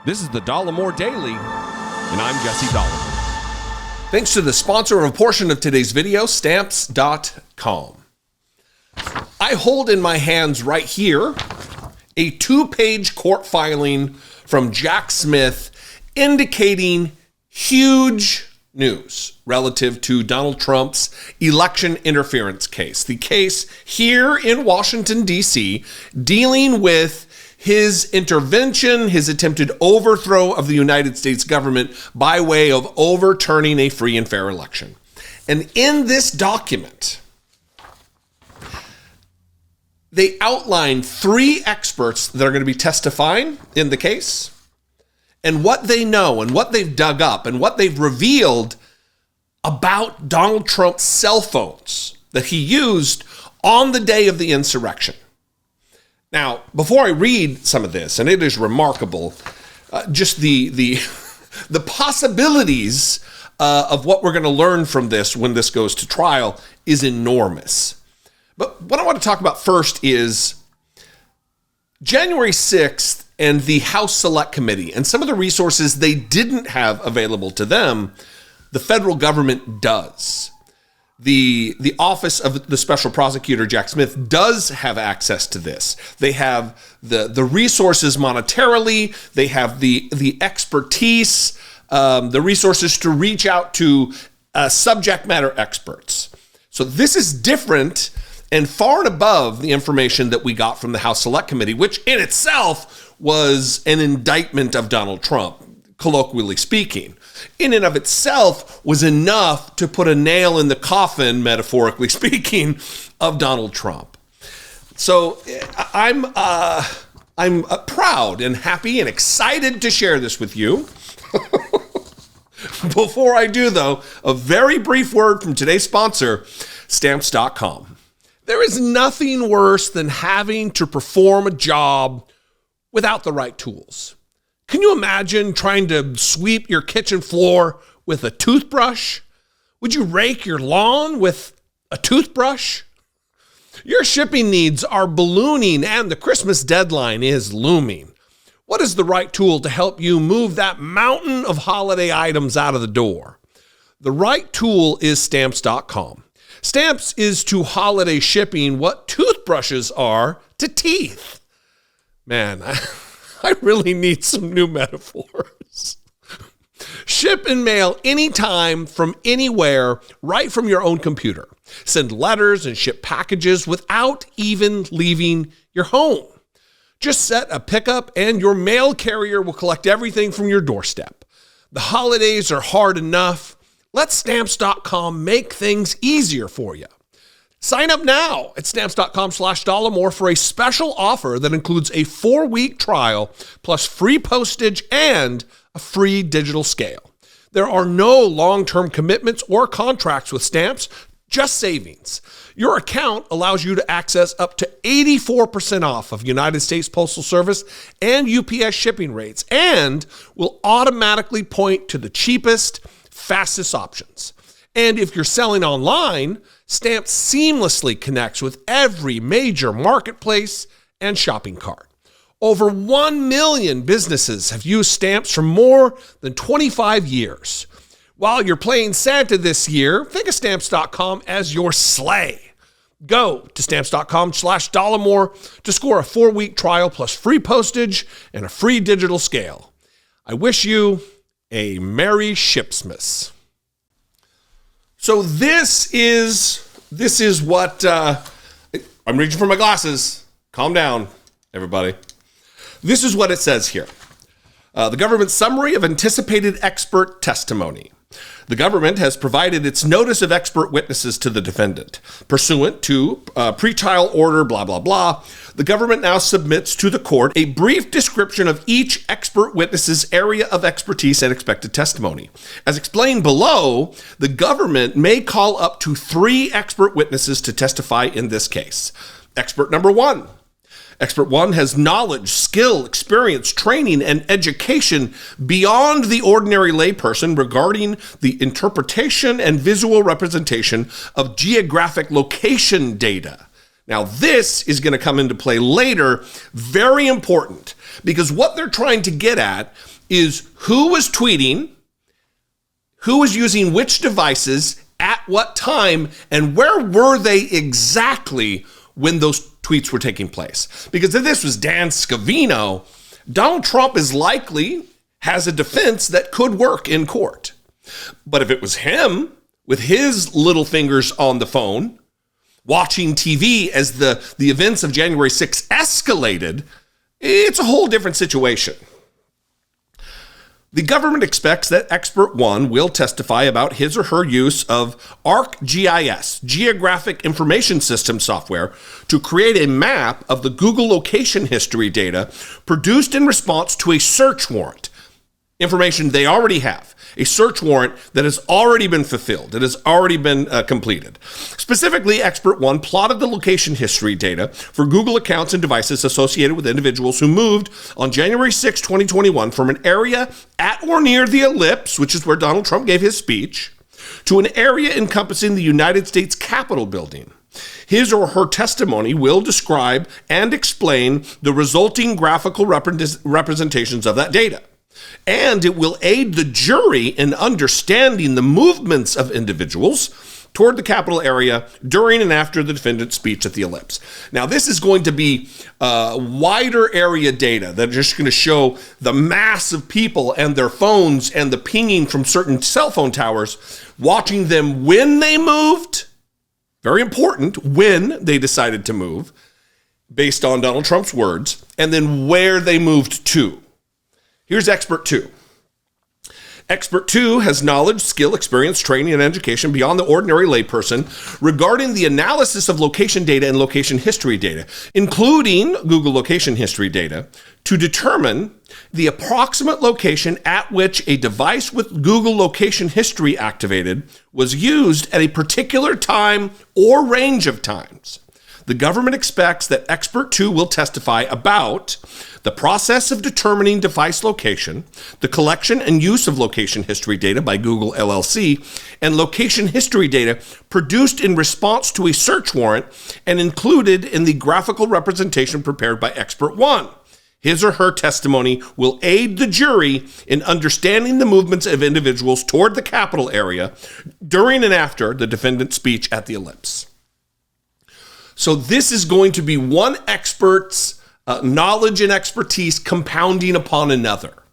This is the Dollemore Daily, and I'm Jesse Dollemore. Thanks to the sponsor of a portion of today's video, Stamps.com. I hold in my hands right here a 2-page court filing from Jack Smith indicating huge news relative to Donald Trump's election interference case. The case here in Washington, D.C., dealing with his intervention, his attempted overthrow of the United States government by way of overturning a free and fair election. And in this document, they outline 3 experts that are going to be testifying in the case, and what they know and what they've dug up and what they've revealed about Donald Trump's cell phones that he used on the day of the insurrection. Now, before I read some of this, and it is remarkable, just the possibilities of what we're going to learn from this when this goes to trial is enormous. But what I want to talk about first is January 6th and the House Select Committee and some of the resources they didn't have available to them, the federal government does. The office of the special prosecutor, Jack Smith, does have access to this. They have the resources monetarily. They have the expertise, the resources to reach out to subject matter experts. So this is different and far and above the information that we got from the House Select Committee, which in itself was an indictment of Donald Trump, colloquially speaking. In and of itself was enough to put a nail in the coffin, metaphorically speaking, of Donald Trump. So I'm proud and happy and excited to share this with you. Before I do, though, a very brief word from today's sponsor, Stamps.com. There is nothing worse than having to perform a job without the right tools. Can you imagine trying to sweep your kitchen floor with a toothbrush? Would you rake your lawn with a toothbrush? Your shipping needs are ballooning and the Christmas deadline is looming. What is the right tool to help you move that mountain of holiday items out of the door? The right tool is Stamps.com. Stamps is to holiday shipping what toothbrushes are to teeth. Man, I really need some new metaphors. Ship and mail anytime from anywhere, right from your own computer. Send letters and ship packages without even leaving your home. Just set a pickup and your mail carrier will collect everything from your doorstep. The holidays are hard enough. Let Stamps.com make things easier for you. Sign up now at Stamps.com/Dollemore for a special offer that includes a 4-week trial plus free postage and a free digital scale. There are no long-term commitments or contracts with Stamps, just savings. Your account allows you to access up to 84% off of United States Postal Service and UPS shipping rates and will automatically point to the cheapest, fastest options. And if you're selling online, Stamps seamlessly connects with every major marketplace and shopping cart. Over 1 million businesses have used Stamps for more than 25 years. While you're playing Santa this year, think of Stamps.com as your sleigh. Go to Stamps.com/Dollemore to score a 4-week trial plus free postage and a free digital scale. I wish you a Merry Shipsmas. So this is what, I'm reaching for my glasses. Calm down, everybody. This is what it says here. The government summary of anticipated expert testimony. The government has provided its notice of expert witnesses to the defendant. Pursuant to pretrial order, blah, blah, blah, the government now submits to the court a brief description of each expert witness's area of expertise and expected testimony. As explained below, the government may call up to 3 expert witnesses to testify in this case. Expert number 1. Expert 1 has knowledge, skill, experience, training, and education beyond the ordinary layperson regarding the interpretation and visual representation of geographic location data. Now, this is going to come into play later, very important, because what they're trying to get at is who was tweeting, who was using which devices, at what time, and where were they exactly when those tweets were taking place. Because if this was Dan Scavino, Donald Trump is likely has a defense that could work in court. But if it was him with his little fingers on the phone, watching TV as the events of January 6th escalated, it's a whole different situation. The government expects that expert one will testify about his or her use of ArcGIS, Geographic Information System software, to create a map of the Google location history data produced in response to a search warrant. Information they already have. A search warrant that has already been fulfilled, that has already been completed. Specifically, Expert One plotted the location history data for Google accounts and devices associated with individuals who moved on January 6, 2021 from an area at or near the ellipse, which is where Donald Trump gave his speech, to an area encompassing the United States Capitol building. His or her testimony will describe and explain the resulting graphical representations of that data. And it will aid the jury in understanding the movements of individuals toward the Capitol area during and after the defendant's speech at the ellipse. Now, this is going to be wider area data that are just going to show the mass of people and their phones and the pinging from certain cell phone towers, watching them when they moved. Very important, when they decided to move, based on Donald Trump's words, and then where they moved to. Here's Expert 2. Expert 2 has knowledge, skill, experience, training, and education beyond the ordinary layperson regarding the analysis of location data and location history data, including Google location history data, to determine the approximate location at which a device with Google location history activated was used at a particular time or range of times. The government expects that Expert 2 will testify about the process of determining device location, the collection and use of location history data by Google LLC, and location history data produced in response to a search warrant and included in the graphical representation prepared by Expert 1. His or her testimony will aid the jury in understanding the movements of individuals toward the Capitol area during and after the defendant's speech at the ellipse. So this is going to be one expert's knowledge and expertise compounding upon another.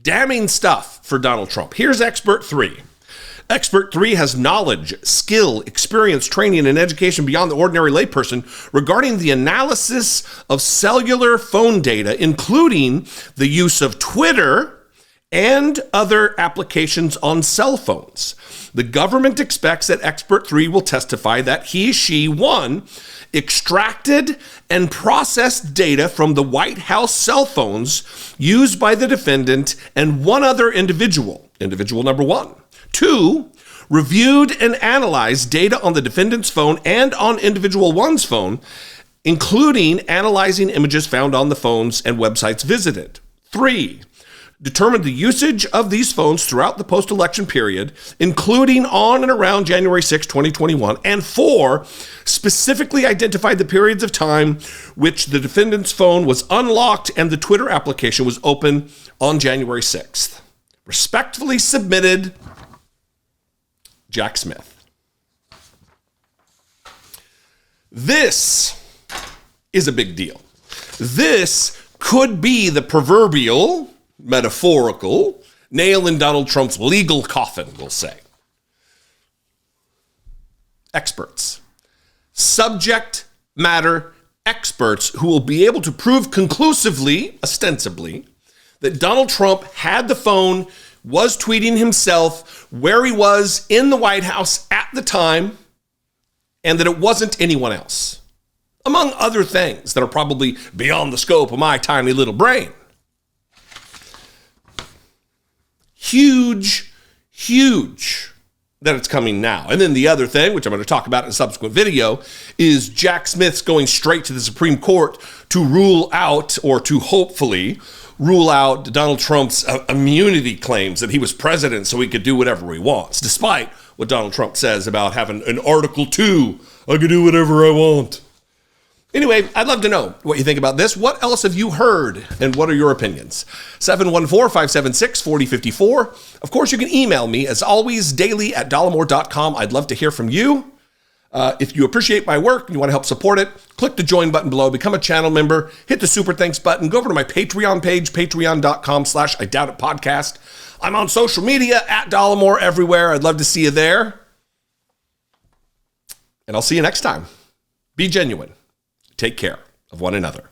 Damning stuff for Donald Trump. Here's Expert 3. Expert 3 has knowledge, skill, experience, training, and education beyond the ordinary layperson regarding the analysis of cellular phone data, including the use of Twitter and other applications on cell phones. The government expects that Expert 3 will testify that she, 1, extracted and processed data from the White House cell phones used by the defendant and one other individual number 1. 2, reviewed and analyzed data on the defendant's phone and on individual 1's phone, including analyzing images found on the phones and websites visited. 3, determined the usage of these phones throughout the post-election period, including on and around January 6, 2021. And 4, specifically identified the periods of time which the defendant's phone was unlocked and the Twitter application was open on January 6th. Respectfully submitted, Jack Smith. This is a big deal. This could be the proverbial, metaphorical nail in Donald Trump's legal coffin, we'll say. Experts. Subject matter experts who will be able to prove conclusively, ostensibly, that Donald Trump had the phone, was tweeting himself, where he was in the White House at the time, and that it wasn't anyone else. Among other things that are probably beyond the scope of my tiny little brain. Huge that it's coming now. And then the other thing, which I'm going to talk about in a subsequent video, is Jack Smith's going straight to the Supreme Court to rule out, or to hopefully rule out, Donald Trump's immunity claims that he was president so he could do whatever he wants, despite what Donald Trump says about having an Article 2, I can do whatever I want. Anyway, I'd love to know what you think about this. What else have you heard, and what are your opinions? 714-576-4054. Of course, you can email me, as always, daily@dollemore.com. I'd love to hear from you. If you appreciate my work and you want to help support it, click the join button below, become a channel member, hit the super thanks button, go over to my Patreon page, patreon.com/IDoubtItPodcast. I'm on social media @Dollemore everywhere. I'd love to see you there. And I'll see you next time. Be genuine. Take care of one another.